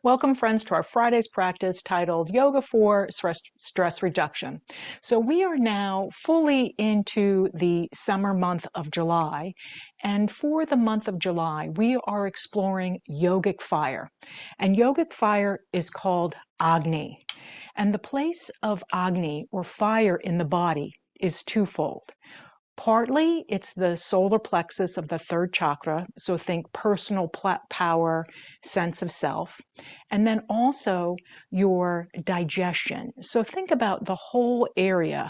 Welcome, friends, to our Friday's practice titled Yoga for Stress Reduction. So we are now fully into the summer month of July. And for the month of July, we are exploring yogic fire. And yogic fire is called Agni. And the place of Agni, or fire in the body, is twofold. Partly, it's the solar plexus of the third chakra, so think personal power, sense of self, and then also your digestion. So think about the whole area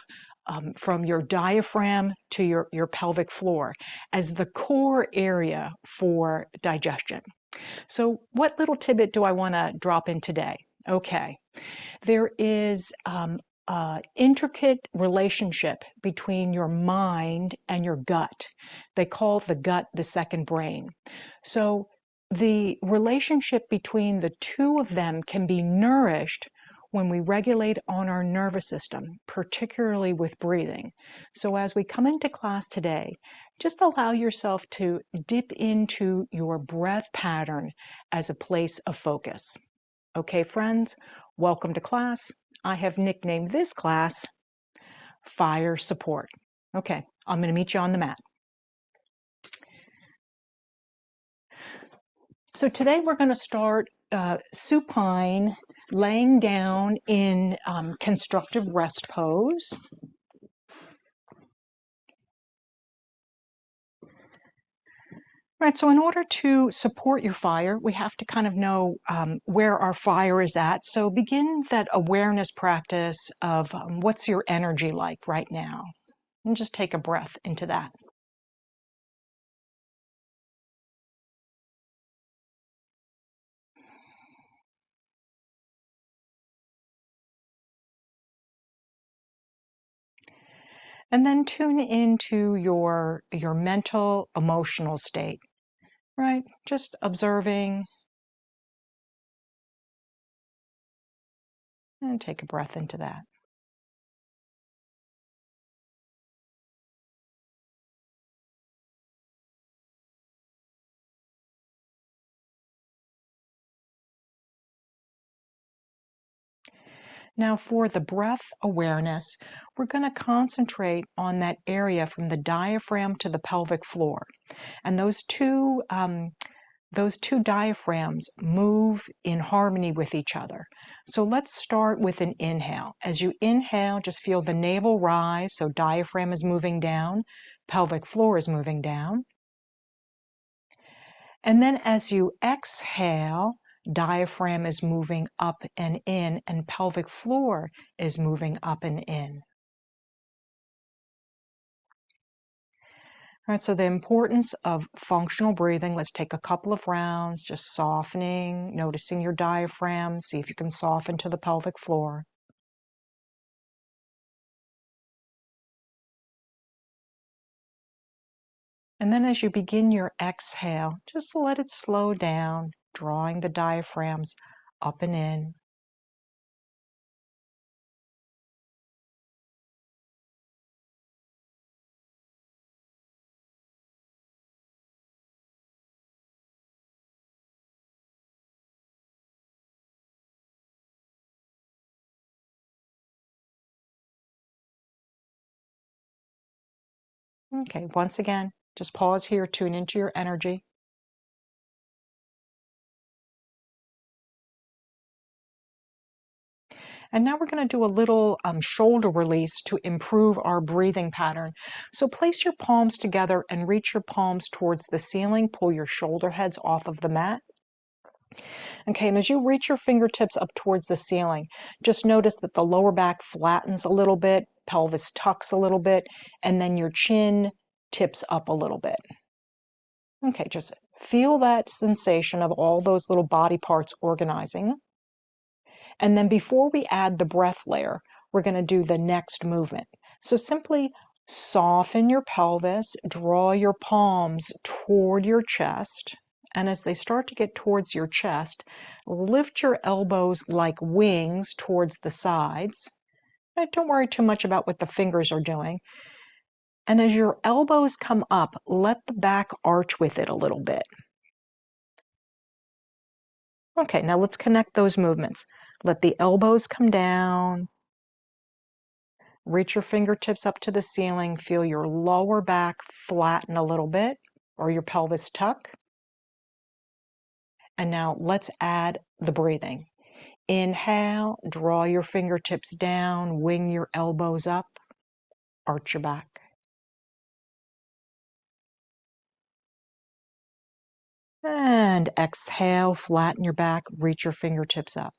from your diaphragm to your pelvic floor as the core area for digestion. So what little tidbit do I want to drop in today? Okay, there is intricate relationship between your mind and your gut. They call the gut the second brain. So the relationship between the two of them can be nourished when we regulate on our nervous system, particularly with breathing. So as we come into class today, just allow yourself to dip into your breath pattern as a place of focus. Okay, friends, welcome to class. I have nicknamed this class Fire Support. Okay, I'm going to meet you on the mat. So today we're going to start supine, laying down in constructive rest pose. Right, so in order to support your fire, we have to kind of know where our fire is at. So begin that awareness practice of what's your energy like right now. And just take a breath into that. And then tune into your mental, emotional state, right? Just observing. And take a breath into that. Now for the breath awareness, we're going to concentrate on that area from the diaphragm to the pelvic floor. And those two diaphragms move in harmony with each other. So let's start with an inhale. As you inhale, just feel the navel rise, so diaphragm is moving down, pelvic floor is moving down. And then as you exhale, diaphragm is moving up and in, and pelvic floor is moving up and in. All right, so the importance of functional breathing. Let's take a couple of rounds, just softening, noticing your diaphragm, see if you can soften to the pelvic floor. And then as you begin your exhale, just let it slow down, drawing the diaphragms up and in. Okay, once again, just pause here, tune into your energy. And now we're going to do a little shoulder release to improve our breathing pattern. So place your palms together and reach your palms towards the ceiling. Pull your shoulder heads off of the mat. Okay, and as you reach your fingertips up towards the ceiling, just notice that the lower back flattens a little bit, pelvis tucks a little bit, and then your chin tips up a little bit. Okay, just feel that sensation of all those little body parts organizing. And then before we add the breath layer, we're going to do the next movement. So simply soften your pelvis, draw your palms toward your chest. And as they start to get towards your chest, lift your elbows like wings towards the sides. Don't worry too much about what the fingers are doing. And as your elbows come up, let the back arch with it a little bit. Okay, now let's connect those movements. Let the elbows come down. Reach your fingertips up to the ceiling. Feel your lower back flatten a little bit or your pelvis tuck. And now let's add the breathing. Inhale, draw your fingertips down, wing your elbows up, arch your back. And exhale, flatten your back, reach your fingertips up.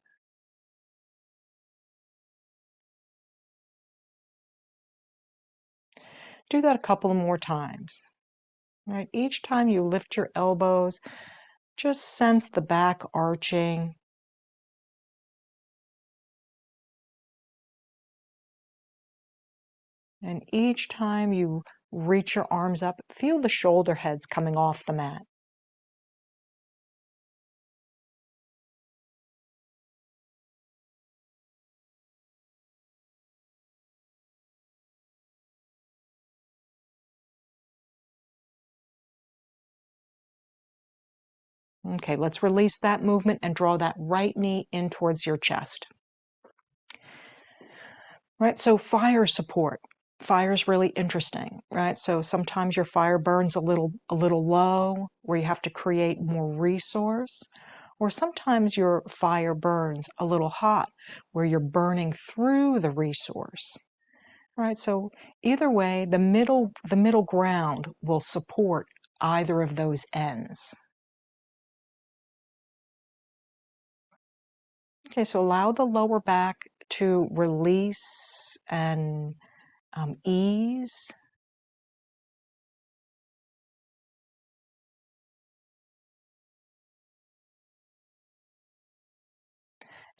Do that a couple more times. Right? Each time you lift your elbows, just sense the back arching. And each time you reach your arms up, feel the shoulder heads coming off the mat. Okay, let's release that movement and draw that right knee in towards your chest. Right, so fire support. Fire is really interesting, right? So sometimes your fire burns a little low, where you have to create more resource, or sometimes your fire burns a little hot, where you're burning through the resource. Right, so either way, the middle ground will support either of those ends. Okay, so allow the lower back to release and ease.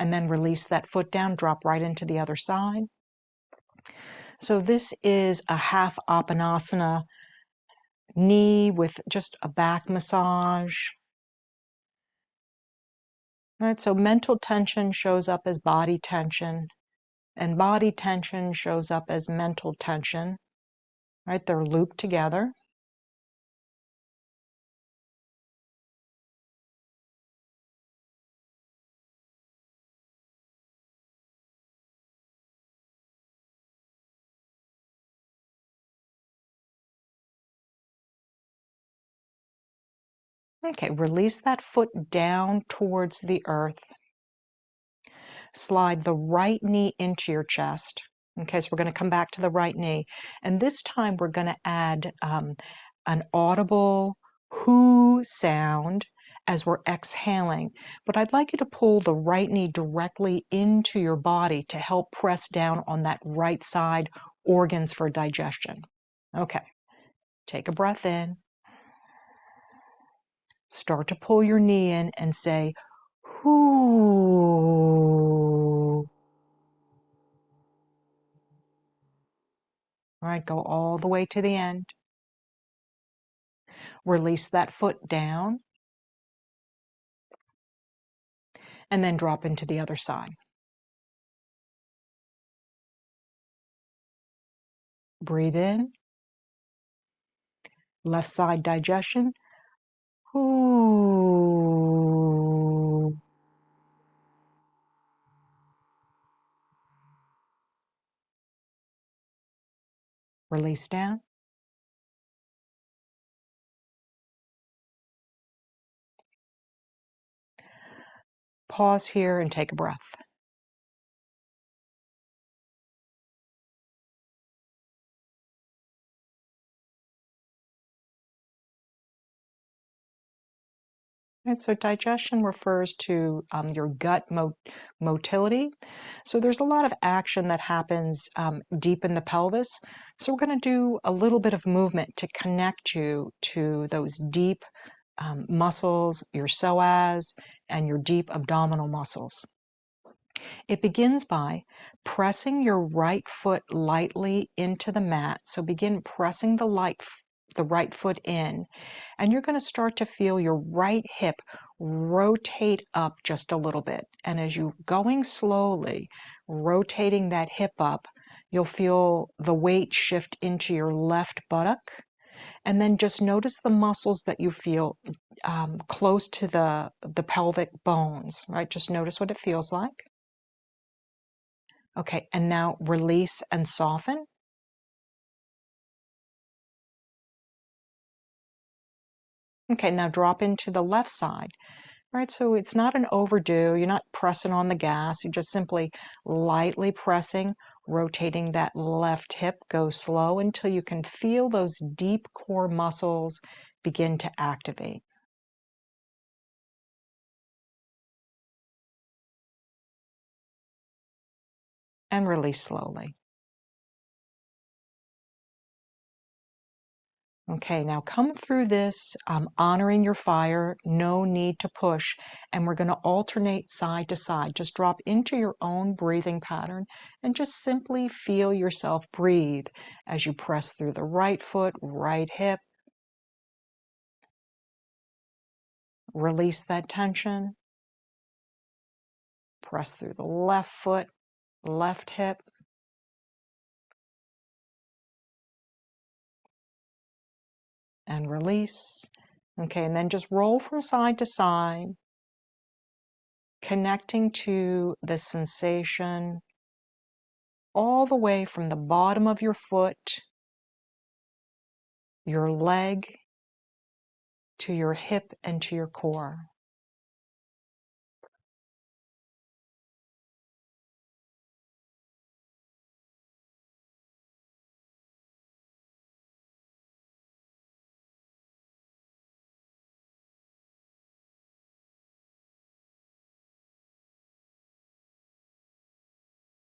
And then release that foot down, drop right into the other side. So this is a half Apanasana knee with just a back massage. Right, so mental tension shows up as body tension, and body tension shows up as mental tension. Right, they're looped together. Okay, release that foot down towards the earth. Slide the right knee into your chest. Okay, so we're going to come back to the right knee. And this time we're going to add an audible whoo sound as we're exhaling. But I'd like you to pull the right knee directly into your body to help press down on that right side organs for digestion. Okay, take a breath in. Start to pull your knee in and say, whoo. All right, go all the way to the end. Release that foot down. And then drop into the other side. Breathe in. Left side digestion. Ooh. Release down. Pause here and take a breath. And so digestion refers to your gut motility. So there's a lot of action that happens deep in the pelvis. So we're going to do a little bit of movement to connect you to those deep muscles, your psoas, and your deep abdominal muscles. It begins by pressing your right foot lightly into the mat. So begin pressing the right foot in, and you're going to start to feel your right hip rotate up just a little bit. And as you're going slowly, rotating that hip up, you'll feel the weight shift into your left buttock. And then just notice the muscles that you feel close to the pelvic bones, right? Just notice what it feels like. Okay, and now release and soften. Okay, now drop into the left side. Right, so it's not an overdo. You're not pressing on the gas. You're just simply lightly pressing, rotating that left hip. Go slow until you can feel those deep core muscles begin to activate. And release slowly. Okay, now come through this honoring your fire, no need to push, and we're going to alternate side to side. Just drop into your own breathing pattern and just simply feel yourself breathe as you press through the right foot, right hip, release that tension, press through the left foot, left hip, and release. Okay, and then just roll from side to side, connecting to the sensation all the way from the bottom of your foot, your leg, to your hip and to your core.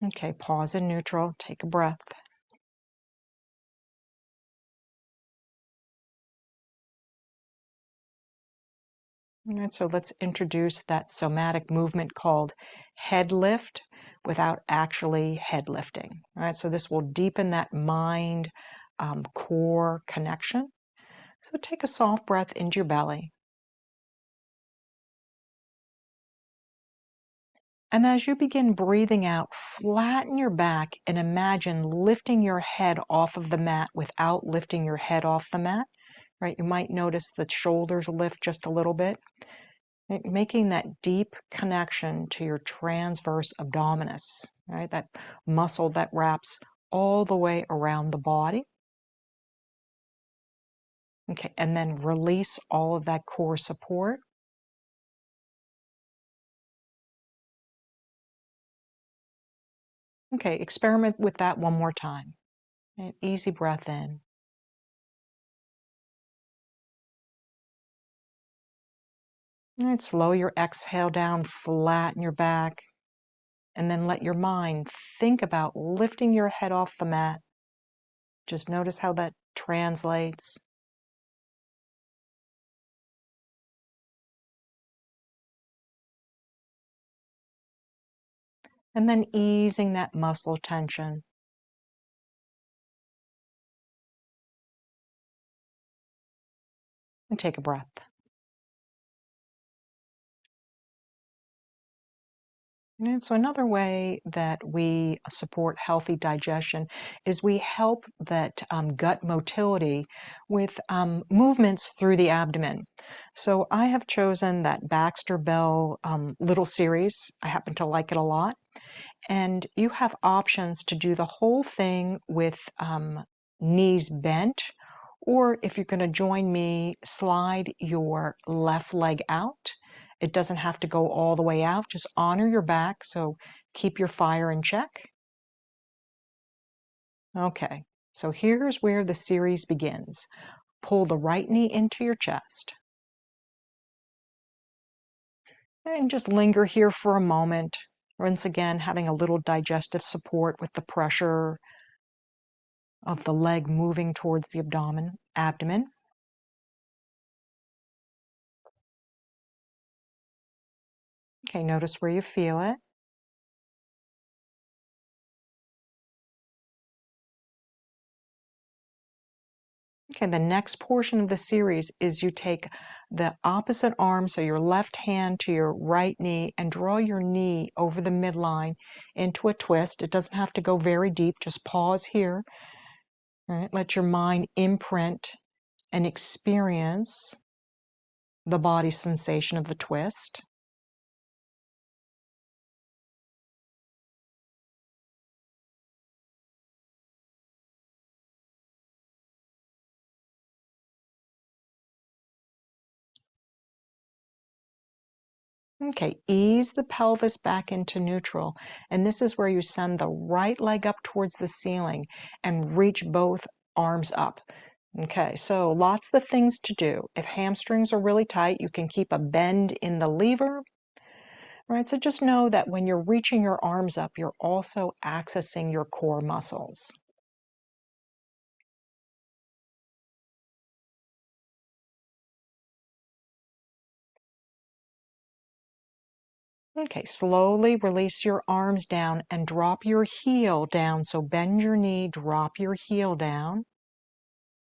Okay, pause in neutral, take a breath. All right, so let's introduce that somatic movement called head lift without actually head lifting. All right, so this will deepen that mind core connection. So take a soft breath into your belly. And as you begin breathing out, flatten your back and imagine lifting your head off of the mat without lifting your head off the mat. Right? You might notice the shoulders lift just a little bit, right? Making that deep connection to your transverse abdominis, right? That muscle that wraps all the way around the body. Okay, and then release all of that core support. Okay, experiment with that one more time. An easy breath in. All right, slow your exhale down, flatten your back, and then let your mind think about lifting your head off the mat. Just notice how that translates. And then easing that muscle tension. And take a breath. And so another way that we support healthy digestion is we help that gut motility with movements through the abdomen. So I have chosen that Baxter Bell little series. I happen to like it a lot. And you have options to do the whole thing with knees bent, or if you're going to join me, slide your left leg out. It doesn't have to go all the way out. Just honor your back, so keep your fire in check. Okay, so here's where the series begins. Pull the right knee into your chest. And just linger here for a moment. Once again, having a little digestive support with the pressure of the leg moving towards the abdomen. Okay, notice where you feel it. Okay, the next portion of the series is you take the opposite arm, so your left hand to your right knee, and draw your knee over the midline into a twist. It doesn't have to go very deep, just pause here. All right, let your mind imprint and experience the body sensation of the twist. Okay, ease the pelvis back into neutral. And this is where you send the right leg up towards the ceiling and reach both arms up. Okay, so lots of things to do. If hamstrings are really tight, you can keep a bend in the lever. Right, so just know that when you're reaching your arms up, you're also accessing your core muscles. Okay, slowly release your arms down and drop your heel down. So bend your knee, drop your heel down.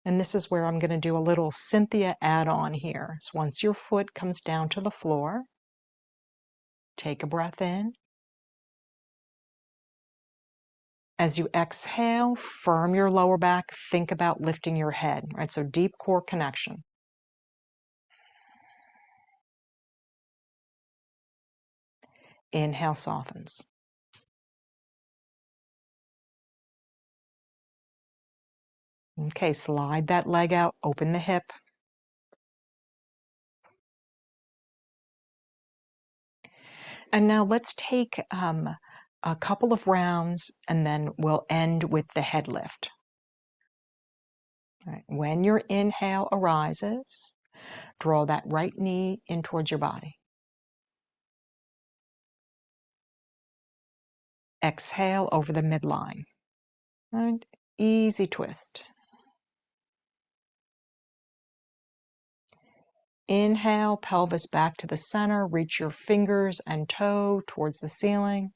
And this is where I'm going to do a little Cynthia add-on here. So once your foot comes down to the floor, take a breath in. As you exhale, firm your lower back. Think about lifting your head, right? So deep core connection. Inhale, softens. Okay, slide that leg out, open the hip. And now let's take a couple of rounds and then we'll end with the head lift. All right. When your inhale arises, draw that right knee in towards your body. Exhale over the midline. And easy twist. Inhale, pelvis back to the center. Reach your fingers and toe towards the ceiling.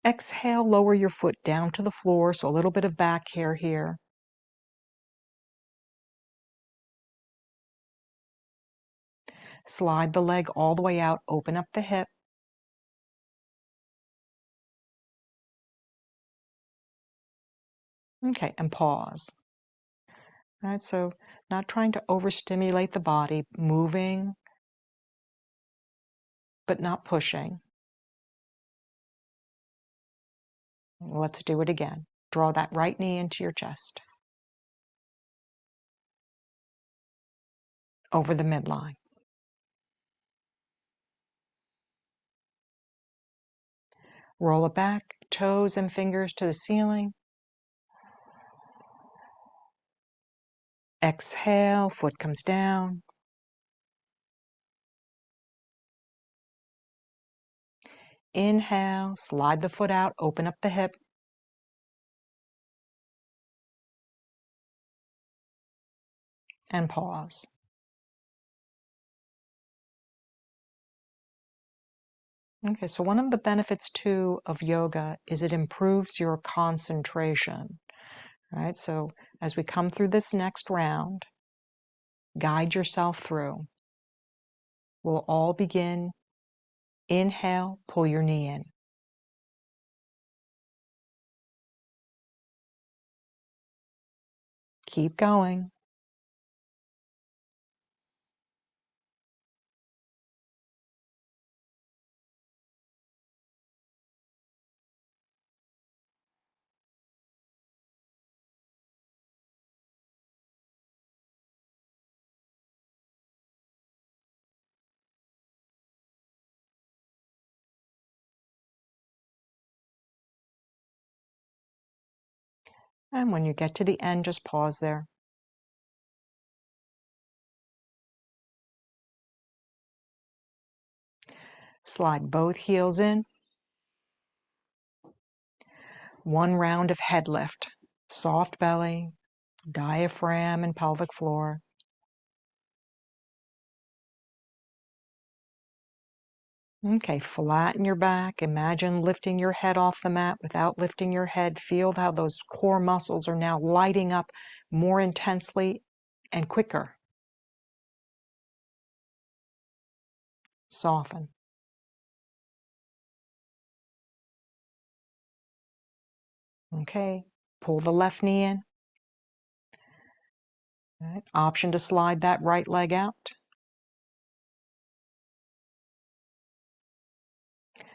Exhale, lower your foot down to the floor, so a little bit of back hair here. Slide the leg all the way out, open up the hip. Okay, and pause. All right, so not trying to overstimulate the body, moving, but not pushing. Let's do it again. Draw that right knee into your chest. Over the midline. Roll it back, toes and fingers to the ceiling. Exhale, foot comes down. Inhale, slide the foot out, open up the hip. And pause. Okay, so one of the benefits too of yoga is it improves your concentration. Right, so as we come through this next round, guide yourself through. We'll all begin. Inhale, pull your knee in. Keep going. And when you get to the end, just pause there. Slide both heels in. One round of head lift. Soft belly, diaphragm and pelvic floor. Okay, flatten your back. Imagine lifting your head off the mat without lifting your head. Feel how those core muscles are now lighting up more intensely and quicker. Soften. Okay, Pull the left knee in. Right. Option to slide that right leg out.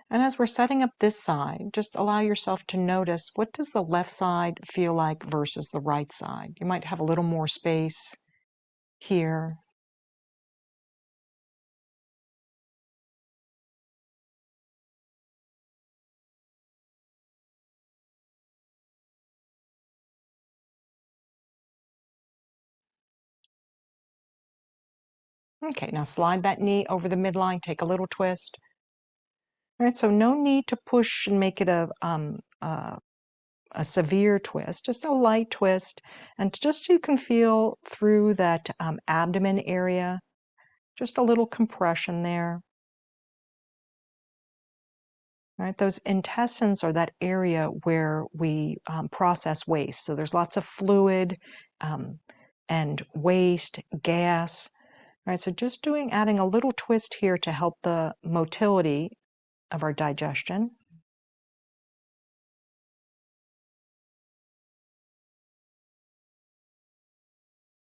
And as we're setting up this side, just allow yourself to notice, what does the left side feel like versus the right side? You might have a little more space here. Okay, now slide that knee over the midline, take a little twist. All right, so no need to push and make it a severe twist, just a light twist, and just so you can feel through that abdomen area, just a little compression there. Right, those intestines are that area where we process waste. So there's lots of fluid and waste, gas. Right, so just adding a little twist here to help the motility of our digestion.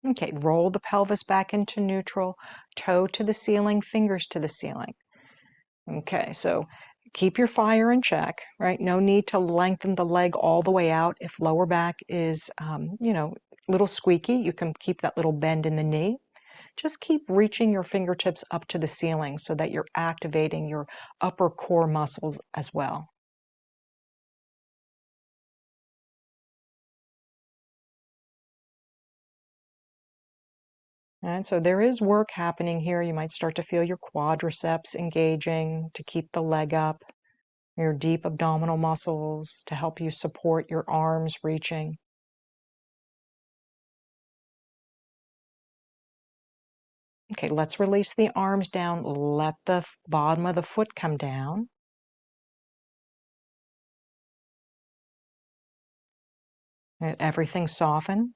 Okay, roll the pelvis back into neutral, toe to the ceiling, fingers to the ceiling. Okay, so keep your fire in check, right? No need to lengthen the leg all the way out. If lower back is, a little squeaky, you can keep that little bend in the knee. Just keep reaching your fingertips up to the ceiling so that you're activating your upper core muscles as well. And so there is work happening here. You might start to feel your quadriceps engaging to keep the leg up, your deep abdominal muscles to help you support your arms reaching. Okay, let's release the arms down. Let the bottom of the foot come down. Let everything soften.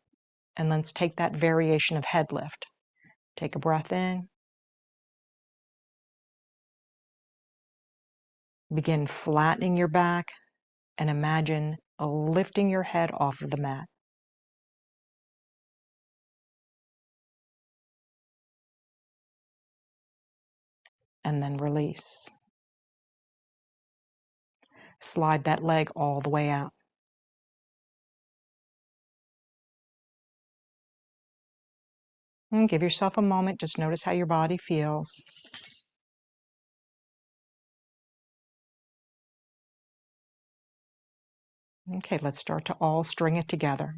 And let's take that variation of head lift. Take a breath in. Begin flattening your back and imagine lifting your head off of the mat. And then release. Slide that leg all the way out. And give yourself a moment. Just notice how your body feels. Okay, let's start to all string it together.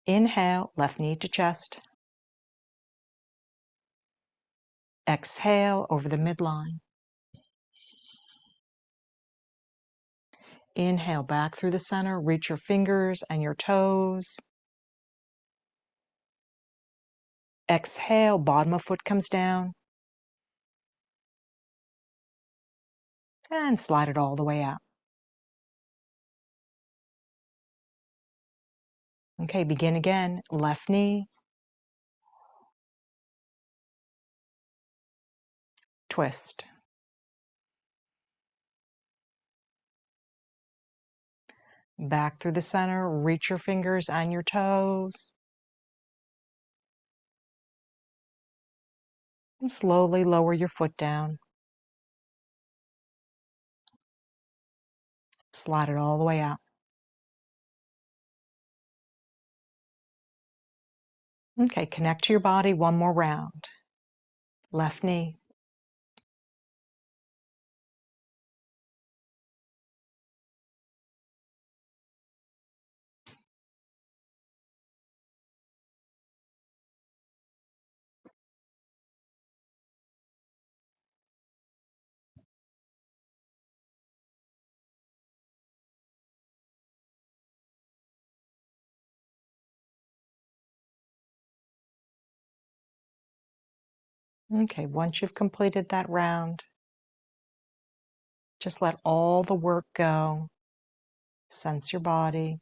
Inhale, left knee to chest. Exhale over the midline. Inhale back through the center. Reach your fingers and your toes. Exhale, bottom of foot comes down. And slide it all the way out. Okay, begin again. Left knee. Twist. Back through the center. Reach your fingers and your toes. And slowly lower your foot down. Slide it all the way out. Okay, connect to your body one more round. Left knee. Okay, once you've completed that round, just let all the work go. Sense your body.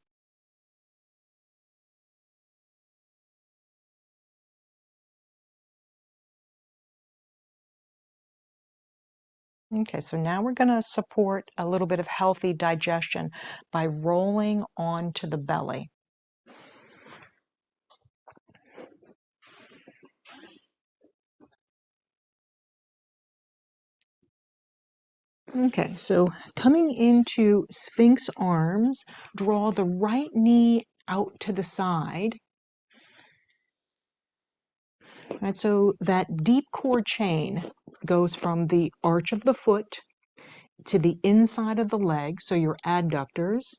Okay, so now we're going to support a little bit of healthy digestion by rolling onto the belly. Okay, so coming into Sphinx arms, draw the right knee out to the side. Right, so that deep core chain goes from the arch of the foot to the inside of the leg, so your adductors,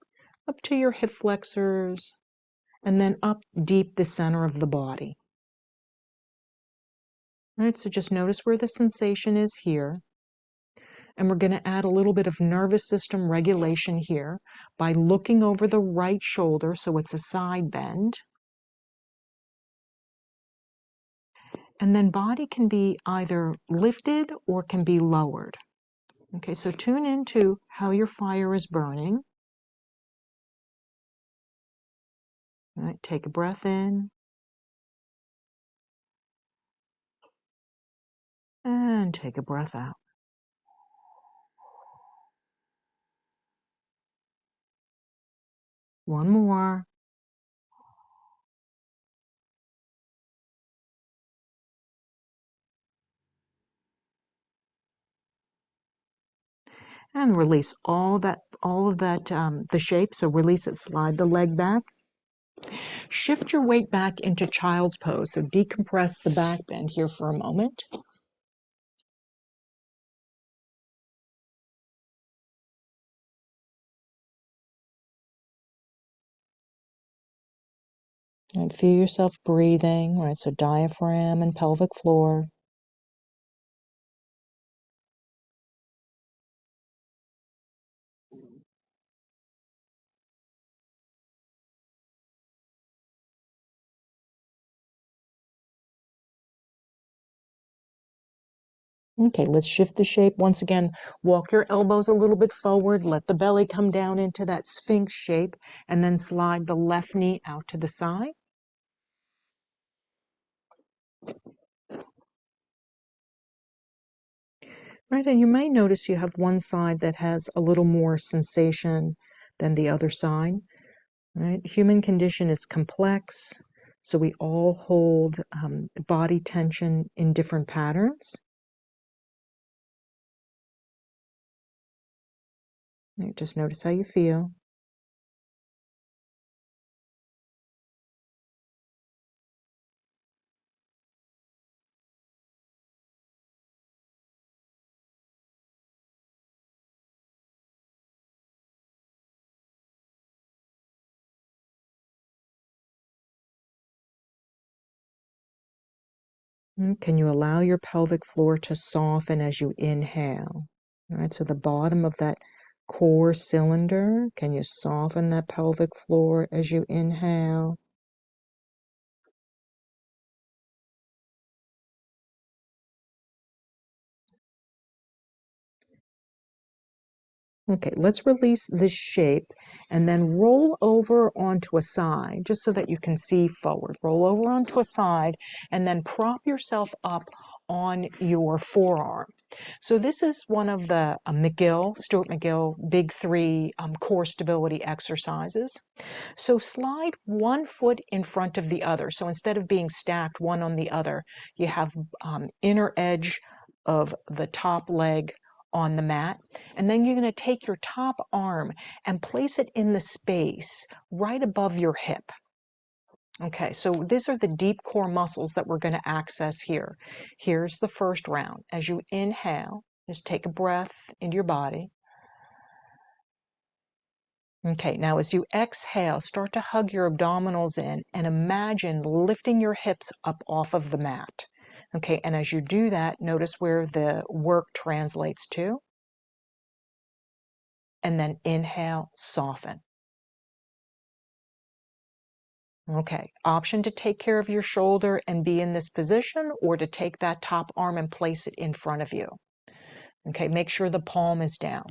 up to your hip flexors, and then up deep the center of the body. All right, so just notice where the sensation is here. And we're going to add a little bit of nervous system regulation here by looking over the right shoulder, so it's a side bend. And then body can be either lifted or can be lowered. Okay, so tune into how your fire is burning. All right, take a breath in. And take a breath out. One more. And release all of that, the shape. So release it, slide the leg back. Shift your weight back into child's pose. So decompress the back bend here for a moment. And feel yourself breathing, right? So diaphragm and pelvic floor. Okay, let's shift the shape. Once again, walk your elbows a little bit forward. Let the belly come down into that Sphinx shape, and then slide the left knee out to the side. Right, and you may notice you have one side that has a little more sensation than the other side. Right, human condition is complex, so we all hold body tension in different patterns. Right, just notice how you feel. Can you allow your pelvic floor to soften as you inhale? All right, so the bottom of that core cylinder, can you soften that pelvic floor as you inhale? Okay, let's release this shape and then roll over onto a side, just so that you can see forward. Roll over onto a side and then prop yourself up on your forearm. So this is one of the Stuart McGill Big Three core stability exercises. So slide one foot in front of the other. So instead of being stacked one on the other, you have inner edge of the top leg on the mat. And then you're going to take your top arm and place it in the space right above your hip. Okay, so these are the deep core muscles that we're going to access here. Here's the first round. As you inhale, just take a breath into your body. Okay, now as you exhale, start to hug your abdominals in and imagine lifting your hips up off of the mat. Okay, and as you do that, notice where the work translates to. And then inhale, soften. Okay, option to take care of your shoulder and be in this position, or to take that top arm and place it in front of you. Okay, make sure the palm is down.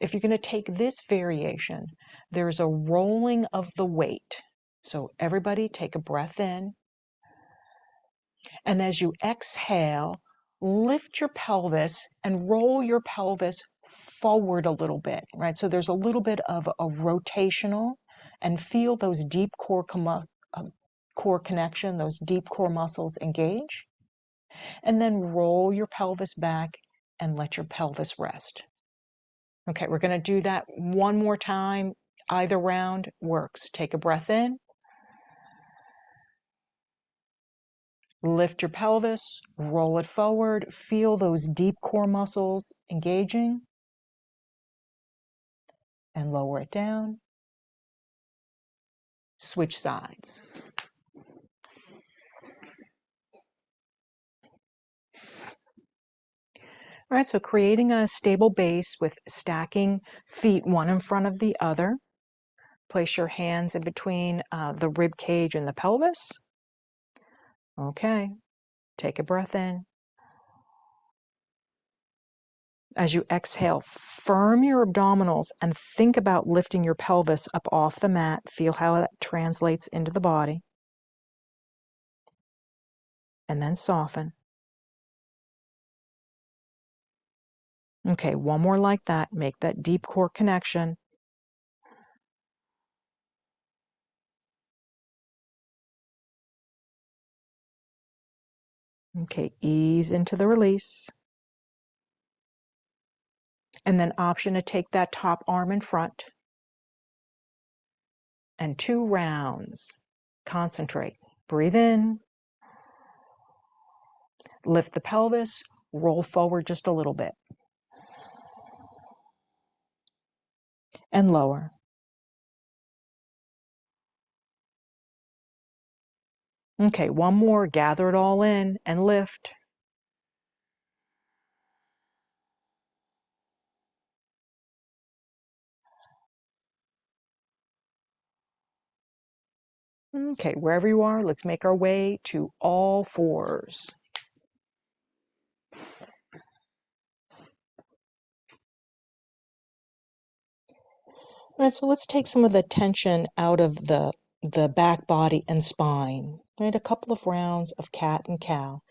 If you're going to take this variation, there's a rolling of the weight. So everybody take a breath in. And as you exhale, lift your pelvis and roll your pelvis forward a little bit, right? So there's a little bit of a rotational, and feel those deep core connection, those deep core muscles engage. And then roll your pelvis back and let your pelvis rest. Okay, we're going to do that one more time. Either round works. Take a breath in. Lift your pelvis, roll it forward, feel those deep core muscles engaging, and lower it down. Switch sides. All right, so creating a stable base with stacking feet one in front of the other. Place your hands in between the rib cage and the pelvis. Okay, take a breath in. As you exhale, firm your abdominals and think about lifting your pelvis up off the mat. Feel how that translates into the body. And then soften. Okay, one more like that. Make that deep core connection. Okay, ease into the release. And then option to take that top arm in front. And 2 rounds. Concentrate. Breathe in. Lift the pelvis. Roll forward just a little bit. And lower. Okay, one more. Gather it all in and lift. Okay, wherever you are, let's make our way to all fours. All right, so let's take some of the tension out of the back body and spine. Right, a couple of rounds of cat and cow.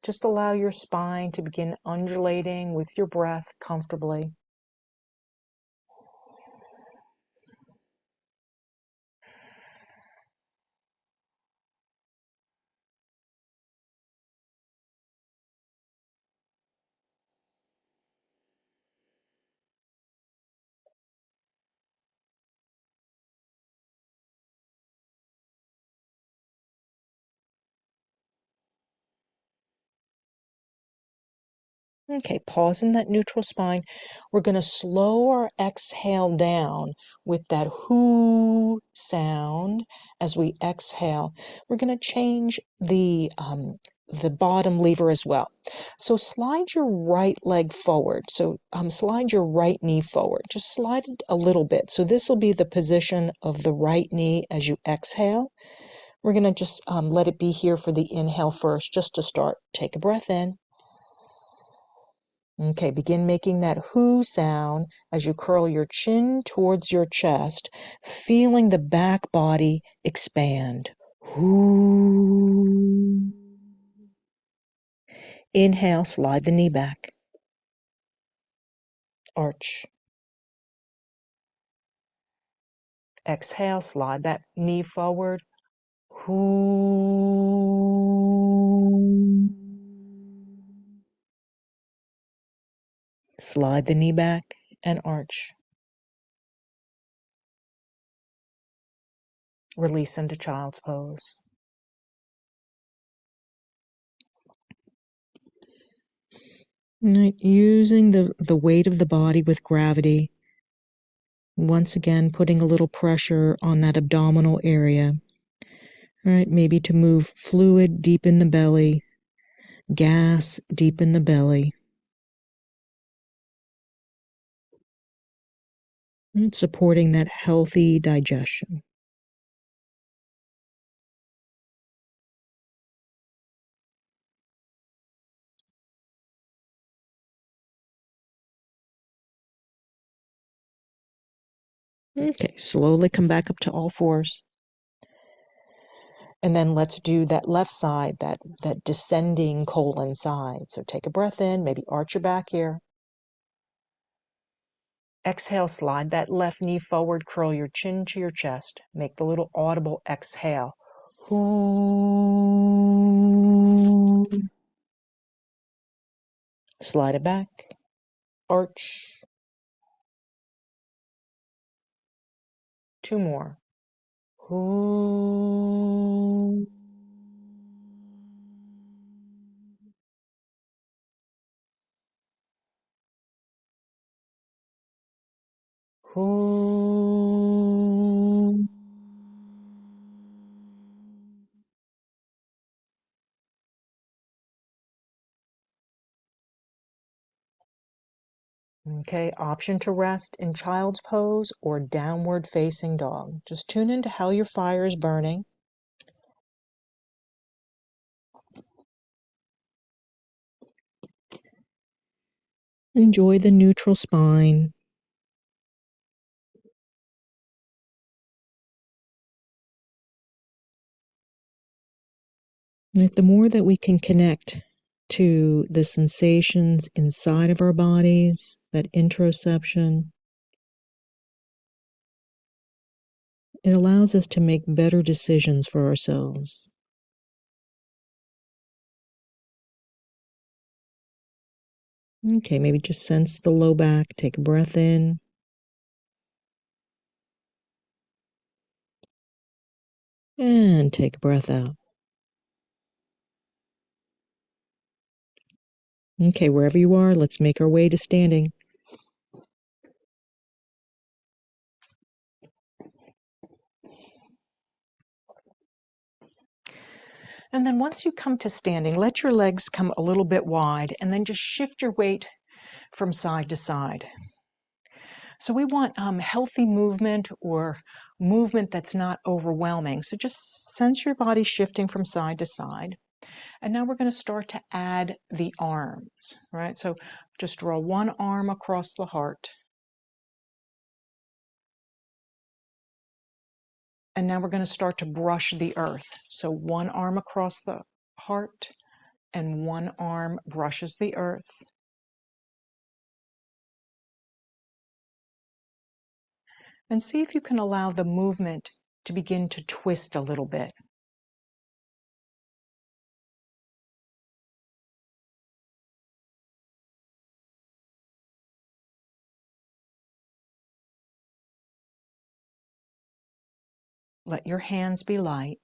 Just allow your spine to begin undulating with your breath comfortably. Okay, pause in that neutral spine. We're going to slow our exhale down with that whoo sound as we exhale. We're going to change the bottom lever as well. So slide your right leg forward. So slide your right knee forward. Just slide it a little bit. So this will be the position of the right knee as you exhale. We're going to just let it be here for the inhale first, just to start. Take a breath in. Okay, begin making that whoo sound as you curl your chin towards your chest, feeling the back body expand. Whoo. Inhale, slide the knee back. Arch. Exhale, slide that knee forward. Whoo. Slide the knee back and arch. Release into child's pose. Using the weight of the body with gravity. Once again, putting a little pressure on that abdominal area. All right, maybe to move fluid deep in the belly, gas deep in the belly. And supporting that healthy digestion. Okay, slowly come back up to all fours. And then let's do that left side, that descending colon side. So take a breath in, maybe arch your back here. Exhale, slide that left knee forward, curl your chin to your chest. Make the little audible exhale. Slide it back, arch. 2 more. Okay, option to rest in child's pose or downward facing dog. Just tune into how your fire is burning. Enjoy the neutral spine. And the more that we can connect to the sensations inside of our bodies, that introception, it allows us to make better decisions for ourselves. Okay, maybe just sense the low back. Take a breath in. And take a breath out. Okay, wherever you are, let's make our way to standing. And then once you come to standing, let your legs come a little bit wide and then just shift your weight from side to side. So we want healthy movement or movement that's not overwhelming. So just sense your body shifting from side to side. And now we're going to start to add the arms, right? So just draw one arm across the heart. And now we're going to start to brush the earth. So one arm across the heart and one arm brushes the earth. And see if you can allow the movement to begin to twist a little bit. Let your hands be light.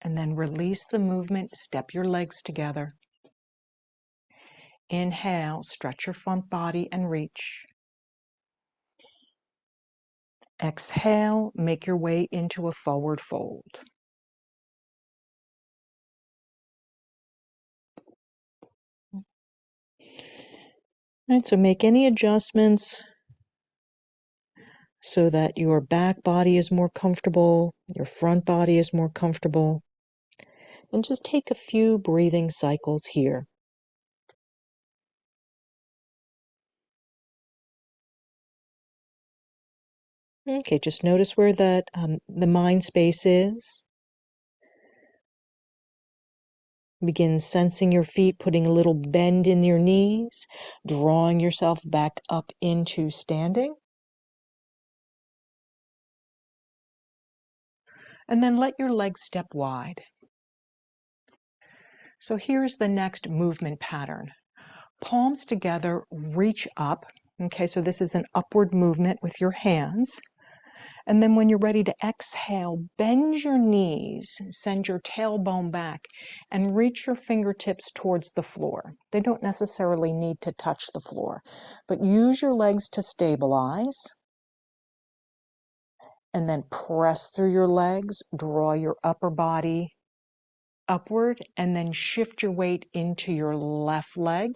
And then release the movement, step your legs together. Inhale, stretch your front body and reach. Exhale, make your way into a forward fold. All right, so make any adjustments so that your back body is more comfortable, your front body is more comfortable. And just take a few breathing cycles here. Okay, just notice where the mind space is. Begin sensing your feet, putting a little bend in your knees, drawing yourself back up into standing. And then let your legs step wide. So here's the next movement pattern. Palms together, reach up. Okay, so this is an upward movement with your hands. And then when you're ready to exhale, bend your knees, send your tailbone back, and reach your fingertips towards the floor. They don't necessarily need to touch the floor, but use your legs to stabilize. And then press through your legs, draw your upper body upward, and then shift your weight into your left leg.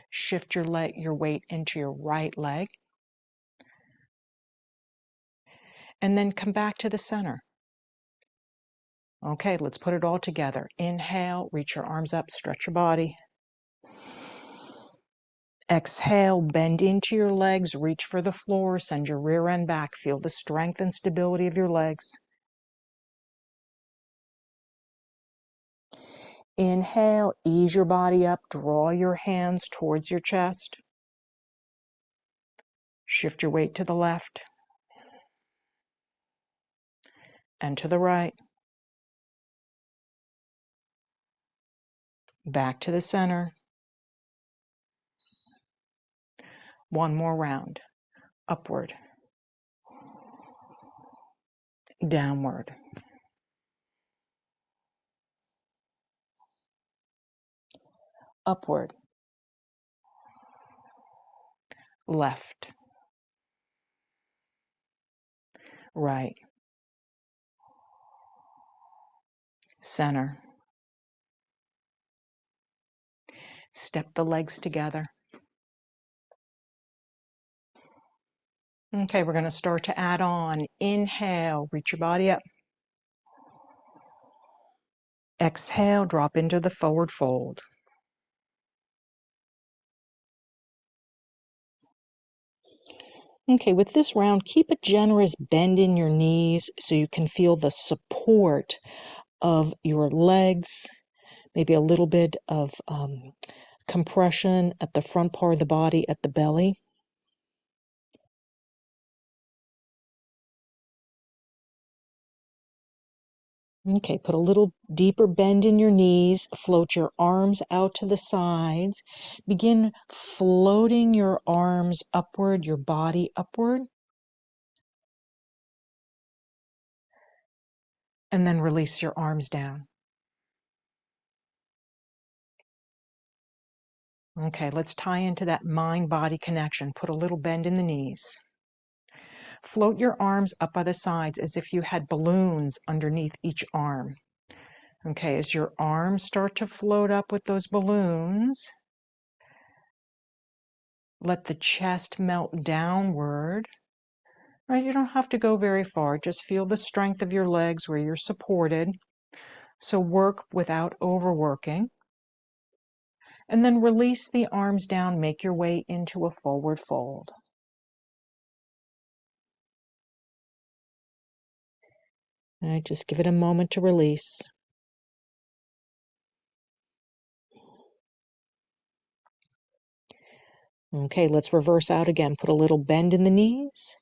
Shift your weight into your right leg. And then come back to the center. Okay, let's put it all together. Inhale, reach your arms up, stretch your body. Exhale, bend into your legs, reach for the floor, send your rear end back. Feel the strength and stability of your legs. Inhale, ease your body up, draw your hands towards your chest. Shift your weight to the left and to the right. Back to the center. One more round. Upward. Downward. Upward. Left. Right. Center. Step the legs together. Okay, we're going to start to add on. Inhale, reach your body up. Exhale, drop into the forward fold. Okay, with this round, keep a generous bend in your knees so you can feel the support of your legs, maybe a little bit of compression at the front part of the body, at the belly. Okay, put a little deeper bend in your knees, float your arms out to the sides. Begin floating your arms upward, your body upward. And then release your arms down. Okay, let's tie into that mind-body connection. Put a little bend in the knees. Float your arms up by the sides as if you had balloons underneath each arm. Okay, as your arms start to float up with those balloons, let the chest melt downward. Right, you don't have to go very far. Just feel the strength of your legs where you're supported. So work without overworking. And then release the arms down. Make your way into a forward fold. All right, just give it a moment to release. Okay, let's reverse out again. Put a little bend in the knees.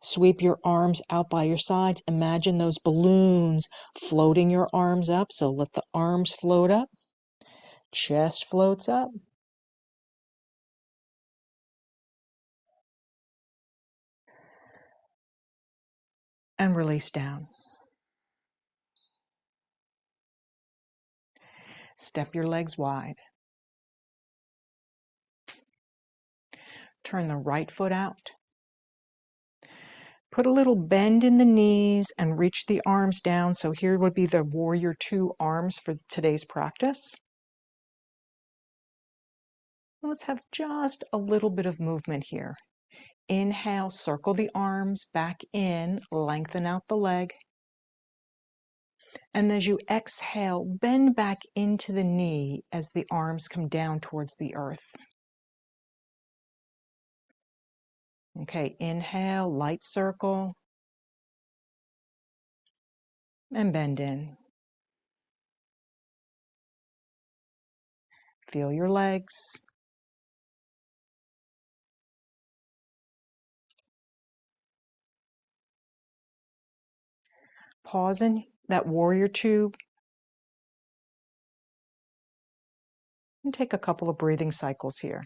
Sweep your arms out by your sides. Imagine those balloons floating your arms up. So let the arms float up. Chest floats up. And release down. Step your legs wide. Turn the right foot out. Put a little bend in the knees and reach the arms down. So here would be the warrior two arms for today's practice. Let's have just a little bit of movement here. Inhale, circle the arms back in, lengthen out the leg. And as you exhale, bend back into the knee as the arms come down towards the earth. Okay, inhale, light circle, and bend in. Feel your legs. Pause in that warrior two. And take a couple of breathing cycles here.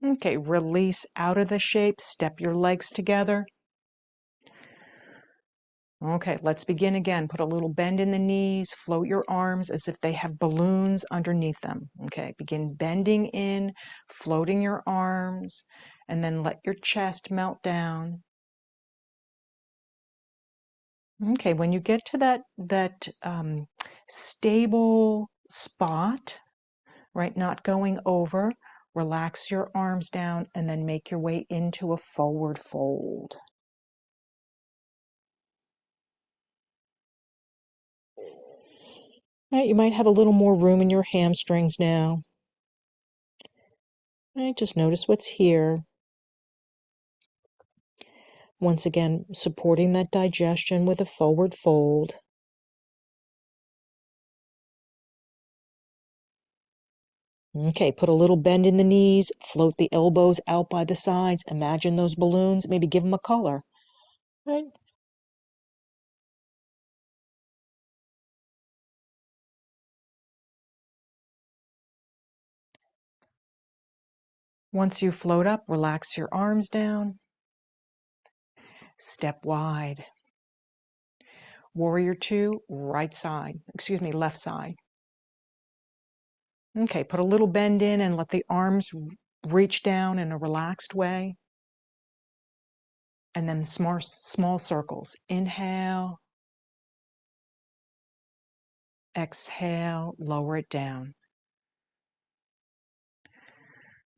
Okay, release out of the shape, step your legs together. Okay, let's begin again. Put a little bend in the knees, float your arms as if they have balloons underneath them. Okay, begin bending in, floating your arms, and then let your chest melt down. Okay, when you get to that stable spot, right, not going over, relax your arms down and then make your way into a forward fold. Right, you might have a little more room in your hamstrings now. Right, just notice what's here. Once again, supporting that digestion with a forward fold. Okay, put a little bend in the knees, float the elbows out by the sides. Imagine those balloons, maybe give them a color. Right? Once you float up, relax your arms down. Step wide. Warrior two, right side, left side. Okay, put a little bend in and let the arms reach down in a relaxed way. And then small circles. Inhale, exhale, lower it down.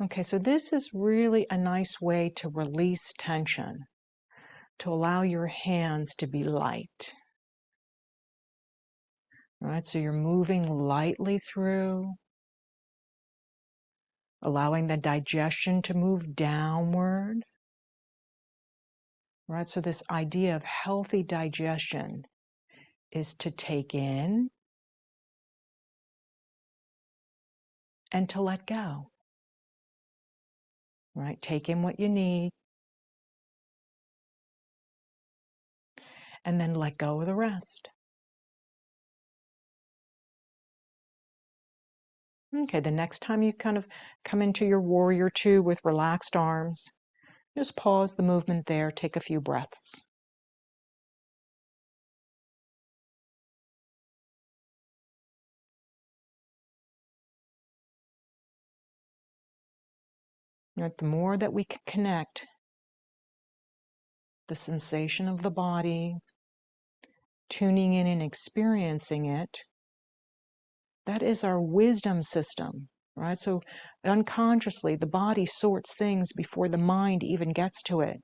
Okay, so this is really a nice way to release tension, to allow your hands to be light. All right, so you're moving lightly through, allowing the digestion to move downward. Right, so this idea of healthy digestion is to take in and to let go. Right, take in what you need and then let go of the rest. Okay, the next time you kind of come into your warrior two with relaxed arms, just pause the movement there, take a few breaths. Right, the more that we can connect the sensation of the body, tuning in and experiencing it, that is our wisdom system, right? So unconsciously, the body sorts things before the mind even gets to it.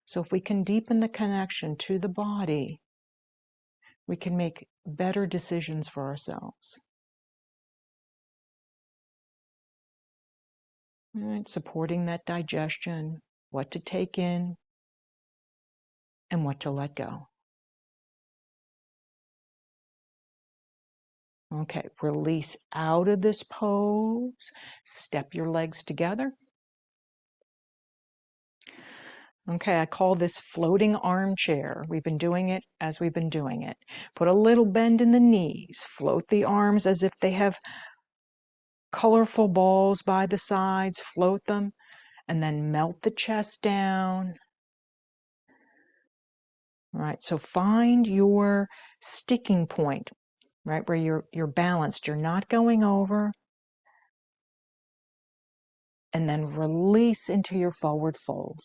So if we can deepen the connection to the body, we can make better decisions for ourselves. Right? Supporting that digestion, what to take in and what to let go. Okay, release out of this pose. Step your legs together. Okay, I call this floating armchair. We've been doing it as we've been doing it. Put a little bend in the knees. Float the arms as if they have colorful balls by the sides. Float them and then melt the chest down. All right, so find your sticking point, right, where you're balanced. You're not going over. And then release into your forward fold.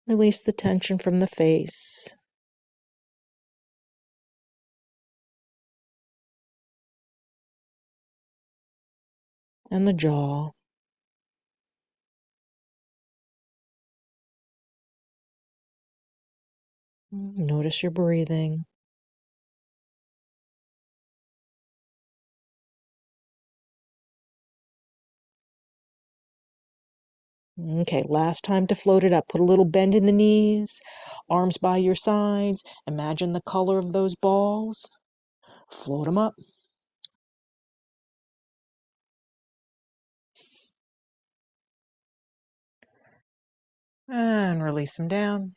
Release the tension from the face and the jaw. Notice your breathing. Okay, last time to float it up. Put a little bend in the knees, arms by your sides. Imagine the color of those balls. Float them up. And release them down.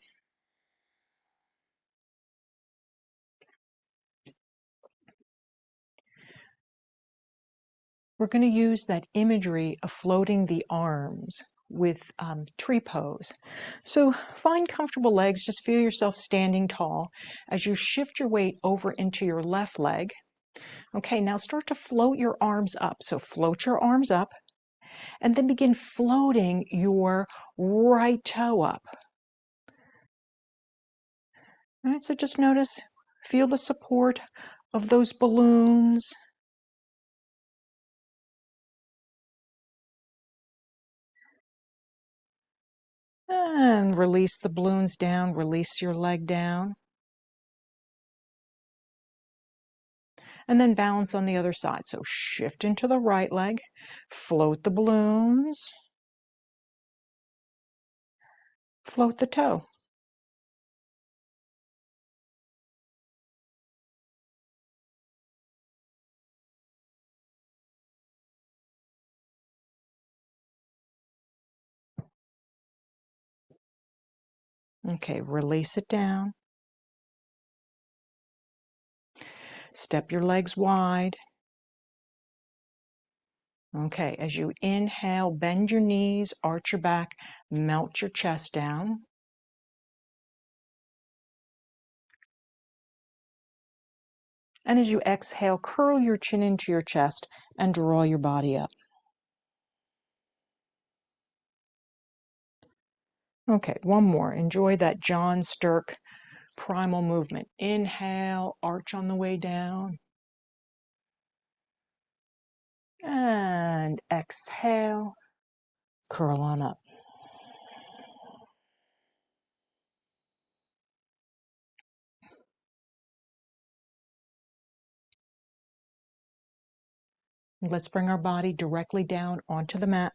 We're going to use that imagery of floating the arms with tree pose. So find comfortable legs. Just feel yourself standing tall. As you shift your weight over into your left leg, Okay, now start to float your arms up. So float your arms up and then begin floating your right toe up. All right, so just notice, feel the support of those balloons. And release the balloons down, release your leg down. And then balance on the other side. So shift into the right leg, float the balloons, float the toe. Okay, release it down. Step your legs wide. Okay, as you inhale, bend your knees, arch your back, melt your chest down. And as you exhale, curl your chin into your chest and draw your body up. Okay, one more. Enjoy that John Stirk primal movement. Inhale, arch on the way down. And exhale, curl on up. Let's bring our body directly down onto the mat.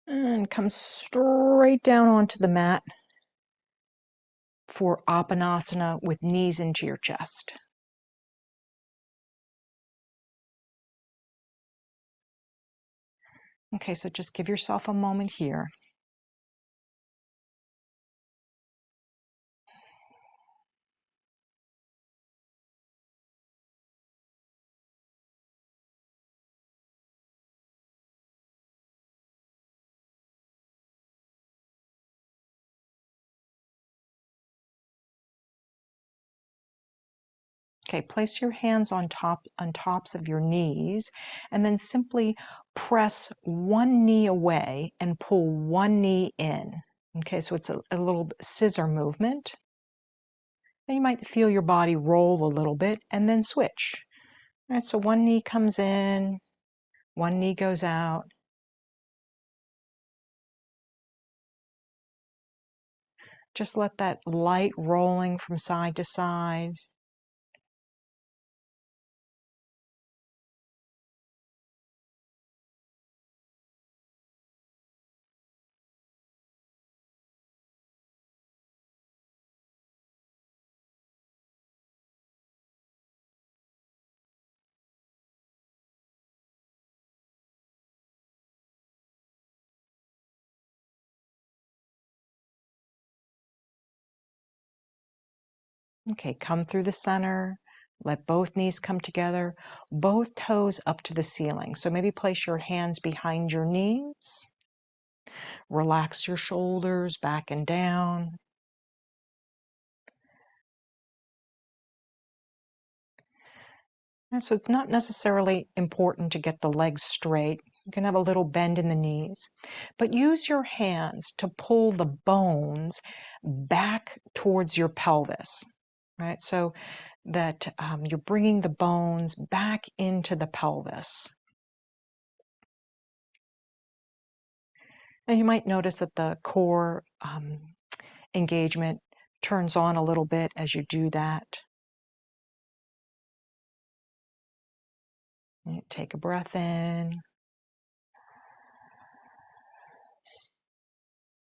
And come straight down onto the mat for Apanasana with knees into your chest. Okay, so just give yourself a moment here. Okay, place your hands on tops of your knees and then simply press one knee away and pull one knee in. Okay, so it's a little scissor movement. And you might feel your body roll a little bit and then switch. All right, so one knee comes in, one knee goes out. Just let that light rolling from side to side. Okay, come through the center. Let both knees come together, both toes up to the ceiling. So maybe place your hands behind your knees. Relax your shoulders back and down. And so it's not necessarily important to get the legs straight. You can have a little bend in the knees, but use your hands to pull the bones back towards your pelvis, right? So that you're bringing the bones back into the pelvis. And you might notice that the core engagement turns on a little bit as you do that. You take a breath in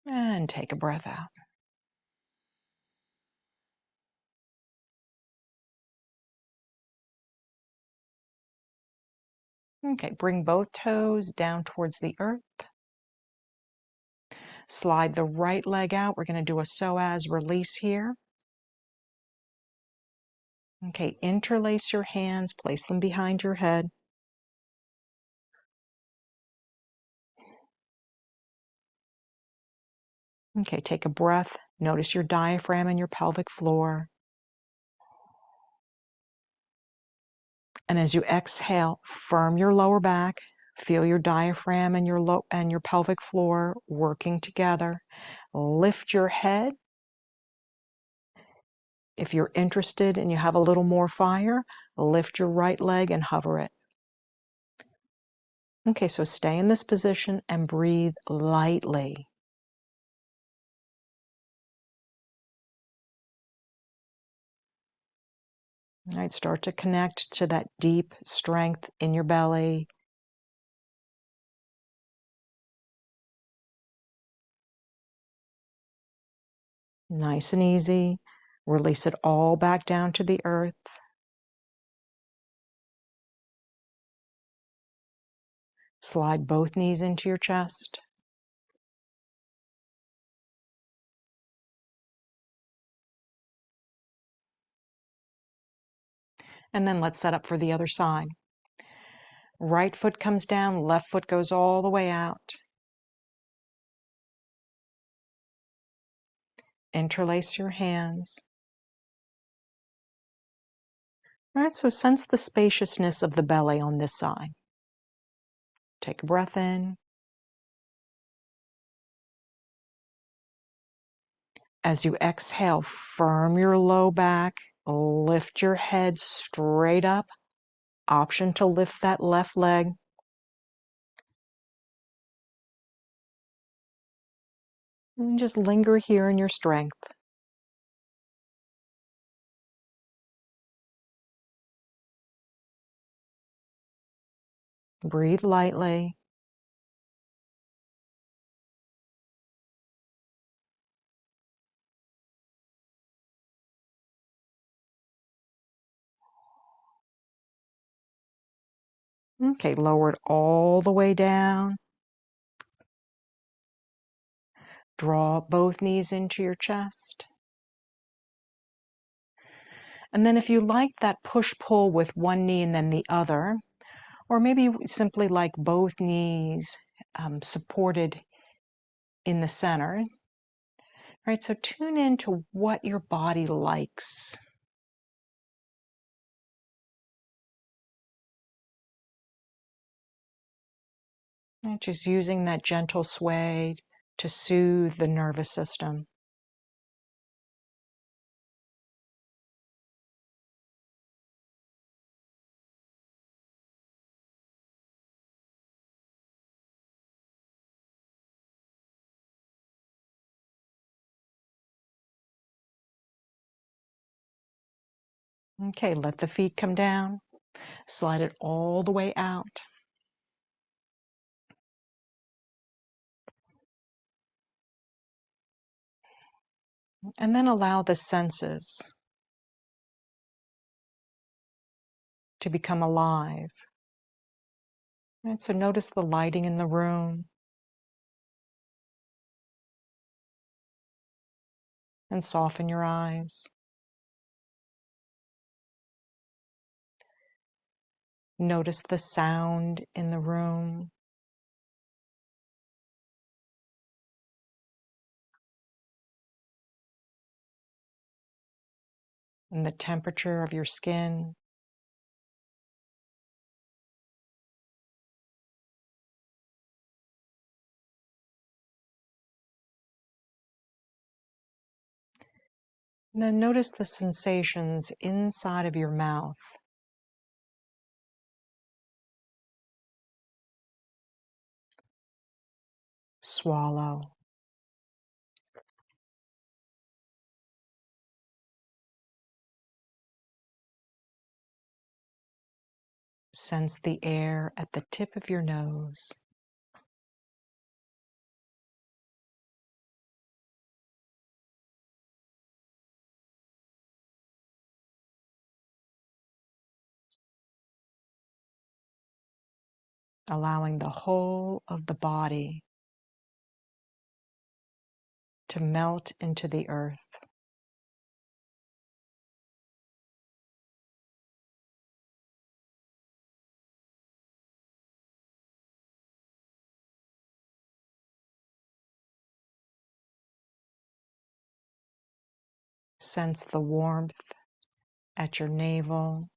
and take a breath out. Okay, bring both toes down towards the earth. Slide the right leg out. We're going to do a psoas release here. Okay, interlace your hands, place them behind your head. Okay, take a breath Notice your diaphragm and your pelvic floor. And as you exhale, firm your lower back. Feel your diaphragm and your pelvic floor working together. Lift your head. If you're interested and you have a little more fire, lift your right leg and hover it. Okay, so stay in this position and breathe lightly. All right, start to connect to that deep strength in your belly. Nice and easy. Release it all back down to the earth. Slide both knees into your chest. And then let's set up for the other side. Right foot comes down, left foot goes all the way out. Interlace your hands. All right, so sense the spaciousness of the belly on this side. Take a breath in. As you exhale, firm your low back, lift your head straight up. Option to lift that left leg. And just linger here in your strength. Breathe lightly. Okay, lower it all the way down. Draw both knees into your chest. And then if you like that push-pull with one knee and then the other, or maybe you simply like both knees supported in the center, right? So tune in to what your body likes. Right? Just using that gentle sway to soothe the nervous system. Okay, let the feet come down. Slide it all the way out. And then allow the senses to become alive. Right, so notice the lighting in the room. And soften your eyes. Notice the sound in the room. And the temperature of your skin. And then notice the sensations inside of your mouth. Swallow. Sense the air at the tip of your nose. Allowing the whole of the body to melt into the earth. Sense the warmth at your navel.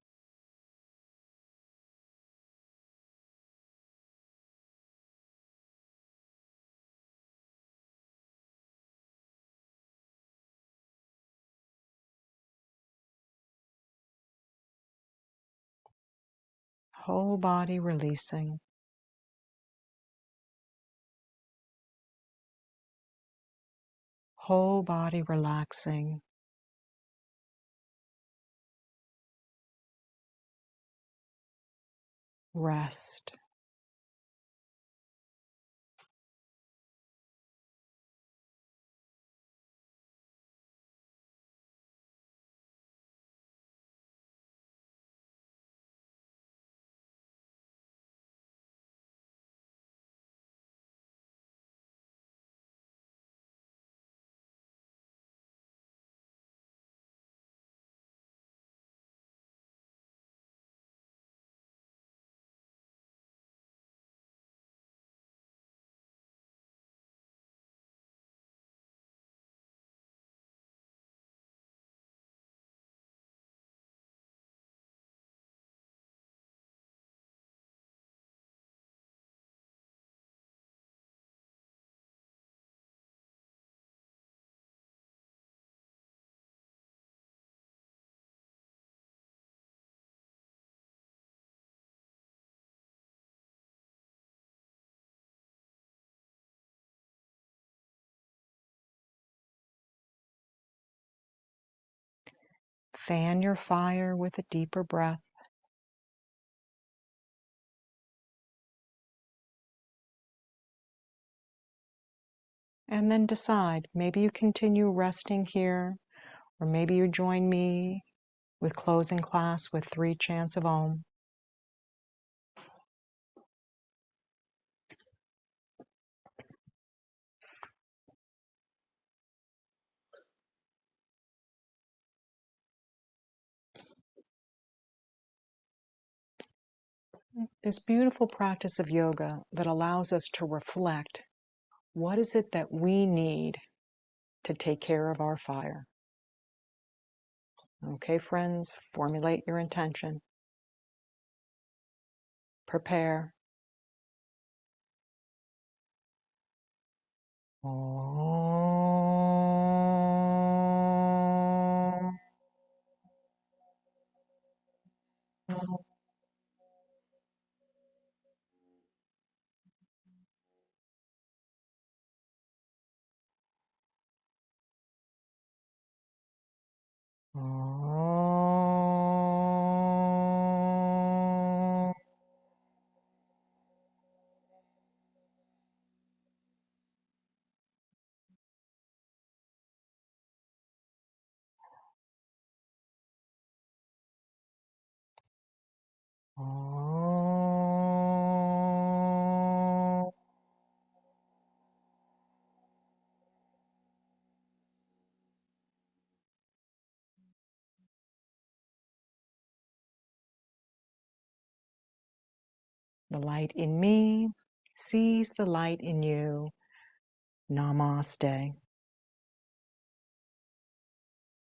Whole body releasing. Whole body relaxing. Rest. Fan your fire with a deeper breath. And then decide, maybe you continue resting here, or maybe you join me with closing class with 3 chants of Om. This beautiful practice of yoga that allows us to reflect, what is it that we need to take care of our fire? Okay, friends, formulate your intention. Prepare. The light in me sees the light in you. Namaste.